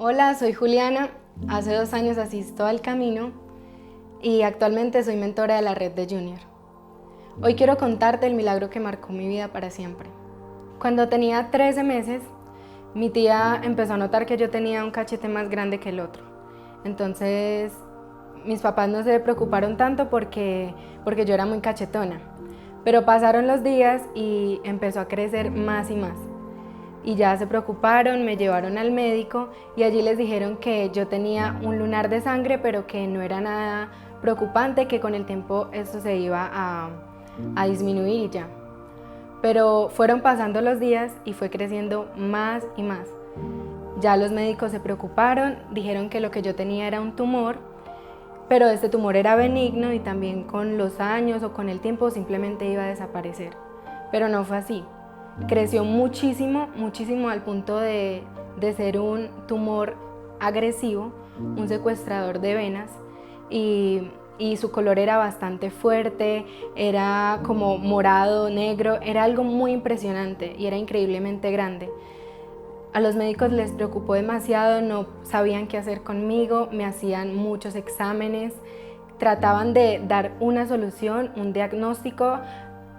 Hola, soy Juliana. Hace 2 años asisto al Camino y actualmente soy mentora de la red de Junior. Hoy quiero contarte el milagro que marcó mi vida para siempre. Cuando tenía 13 meses, mi tía empezó a notar que yo tenía un cachete más grande que el otro. Entonces, mis papás no se preocuparon tanto porque yo era muy cachetona. Pero pasaron los días y empezó a crecer más y más. Y ya se preocuparon, me llevaron al médico y allí les dijeron que yo tenía un lunar de sangre, pero que no era nada preocupante, que con el tiempo esto se iba a disminuir y ya. Pero fueron pasando los días y fue creciendo más y más. Ya los médicos se preocuparon, dijeron que lo que yo tenía era un tumor, pero este tumor era benigno y también con los años o con el tiempo simplemente iba a desaparecer. Pero no fue así. Creció muchísimo, muchísimo al punto de ser un tumor agresivo, un secuestrador de venas y su color era bastante fuerte, era como morado, negro, era algo muy impresionante y era increíblemente grande. A los médicos les preocupó demasiado, no sabían qué hacer conmigo, me hacían muchos exámenes, trataban de dar una solución, un diagnóstico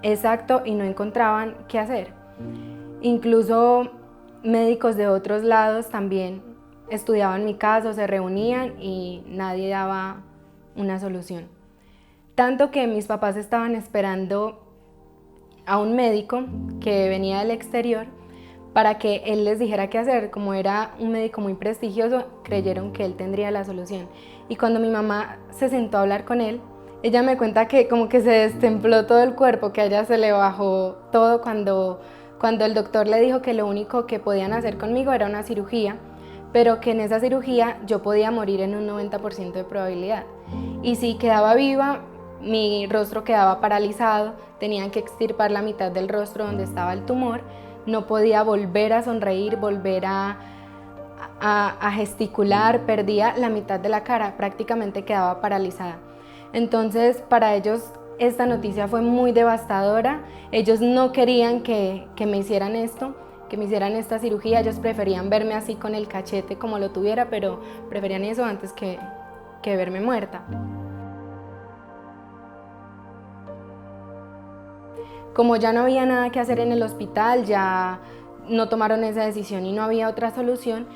exacto y no encontraban qué hacer. Incluso médicos de otros lados también estudiaban mi caso, se reunían y nadie daba una solución. Tanto que mis papás estaban esperando a un médico que venía del exterior para que él les dijera qué hacer. Como era un médico muy prestigioso, creyeron que él tendría la solución. Y cuando mi mamá se sentó a hablar con él, ella me cuenta que como que se destempló todo el cuerpo, que a ella se le bajó todo cuando el doctor le dijo que lo único que podían hacer conmigo era una cirugía, pero que en esa cirugía yo podía morir en un 90% de probabilidad. Y si quedaba viva, mi rostro quedaba paralizado, tenían que extirpar la mitad del rostro donde estaba el tumor, no podía volver a sonreír, volver a gesticular, perdía la mitad de la cara, prácticamente quedaba paralizada. Entonces, para ellos esta noticia fue muy devastadora. Ellos no querían que me hicieran esto, que me hicieran esta cirugía. Ellos preferían verme así con el cachete como lo tuviera, pero preferían eso antes que verme muerta. Como ya no había nada que hacer en el hospital, ya no tomaron esa decisión y no había otra solución,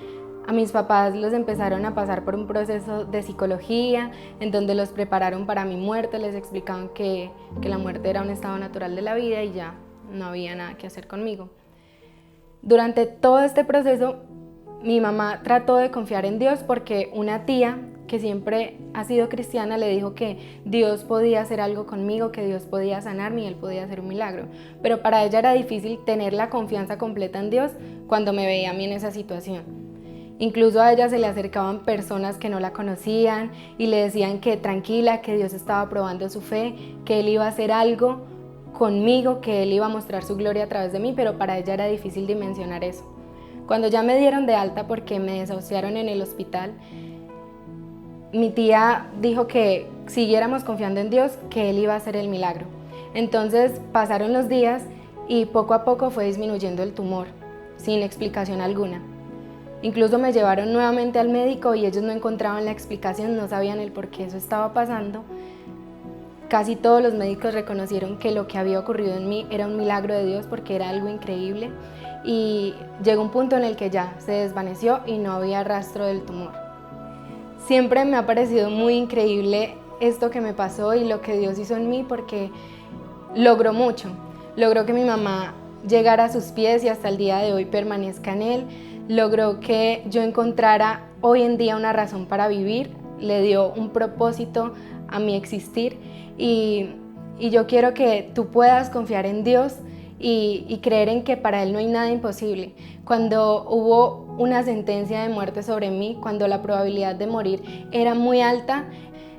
a mis papás los empezaron a pasar por un proceso de psicología en donde los prepararon para mi muerte, les explicaban que la muerte era un estado natural de la vida y ya no había nada que hacer conmigo. Durante todo este proceso, mi mamá trató de confiar en Dios porque una tía que siempre ha sido cristiana le dijo que Dios podía hacer algo conmigo, que Dios podía sanarme y Él podía hacer un milagro. Pero para ella era difícil tener la confianza completa en Dios cuando me veía a mí en esa situación. Incluso a ella se le acercaban personas que no la conocían y le decían que tranquila, que Dios estaba probando su fe, que Él iba a hacer algo conmigo, que Él iba a mostrar su gloria a través de mí, pero para ella era difícil dimensionar eso. Cuando ya me dieron de alta porque me desahuciaron en el hospital, mi tía dijo que siguiéramos confiando en Dios, que Él iba a hacer el milagro. Entonces pasaron los días y poco a poco fue disminuyendo el tumor, sin explicación alguna. Incluso me llevaron nuevamente al médico y ellos no encontraban la explicación, no sabían el por qué eso estaba pasando. Casi todos los médicos reconocieron que lo que había ocurrido en mí era un milagro de Dios porque era algo increíble y llegó un punto en el que ya se desvaneció y no había rastro del tumor. Siempre me ha parecido muy increíble esto que me pasó y lo que Dios hizo en mí porque logró mucho. Logró que mi mamá llegara a sus pies y hasta el día de hoy permanezca en Él. Logró que yo encontrara hoy en día una razón para vivir, le dio un propósito a mi existir y yo quiero que tú puedas confiar en Dios y creer en que para Él no hay nada imposible. Cuando hubo una sentencia de muerte sobre mí, cuando la probabilidad de morir era muy alta,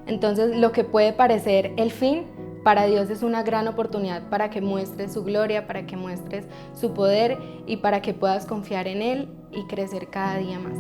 entonces lo que puede parecer el fin, para Dios es una gran oportunidad para que muestres su gloria, para que muestres su poder y para que puedas confiar en Él y crecer cada día más.